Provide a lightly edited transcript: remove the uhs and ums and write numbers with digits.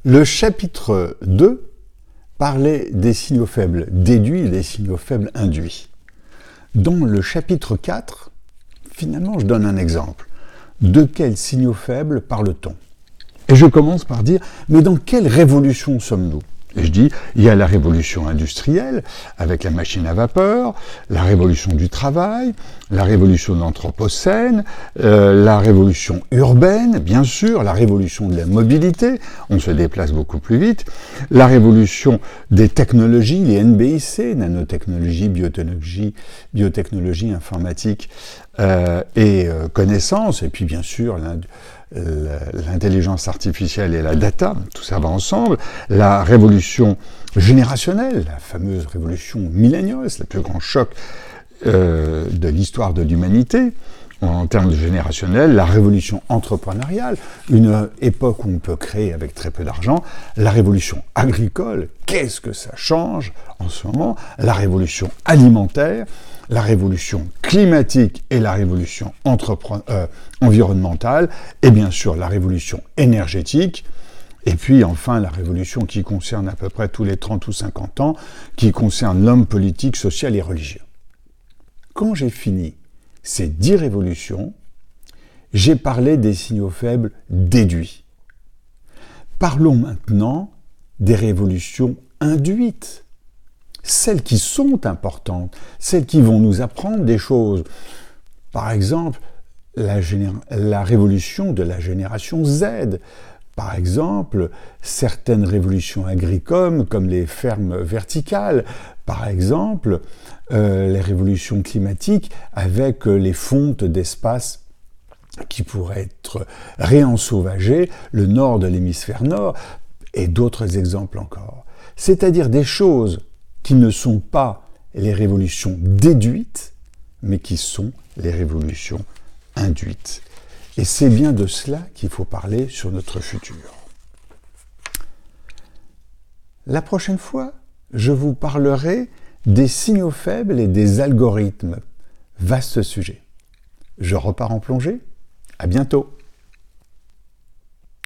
Le chapitre 2 parlait des signaux faibles déduits et des signaux faibles induits. Dans le chapitre 4, finalement, je donne un exemple. De quels signaux faibles parle-t-on? Et je commence par dire, mais dans quelle révolution sommes-nous? Et je dis, il y a la révolution industrielle, avec la machine à vapeur, la révolution du travail, la révolution de l'anthropocène, la révolution urbaine, bien sûr, la révolution de la mobilité, on se déplace beaucoup plus vite, la révolution des technologies, les NBIC, nanotechnologie, biotechnologie, informatique et connaissances, et puis bien sûr l'intelligence artificielle et la data, tout ça va ensemble, la révolution générationnelle, la fameuse révolution milléniaux, le plus grand choc de l'histoire de l'humanité, en termes de générationnel, la révolution entrepreneuriale, une époque où on peut créer avec très peu d'argent, la révolution agricole, qu'est-ce que ça change en ce moment, la révolution alimentaire, la révolution climatique et la révolution environnementale, et bien sûr la révolution énergétique, et puis enfin la révolution qui concerne à peu près tous les 30 ou 50 ans, qui concerne l'homme politique, social et religieux. Quand j'ai fini ces 10 révolutions, j'ai parlé des signaux faibles déduits. Parlons maintenant des révolutions induites. Celles qui sont importantes, celles qui vont nous apprendre des choses. Par exemple, la révolution de la génération Z. Par exemple, certaines révolutions agricoles, comme les fermes verticales. Par exemple, les révolutions climatiques avec les fontes d'espace qui pourraient être réensauvagées, le nord de l'hémisphère nord, et d'autres exemples encore. C'est-à-dire des choses qui ne sont pas les révolutions déduites, mais qui sont les révolutions induites. Et c'est bien de cela qu'il faut parler sur notre futur. La prochaine fois, je vous parlerai des signaux faibles et des algorithmes. Vaste sujet. Je repars en plongée. À bientôt.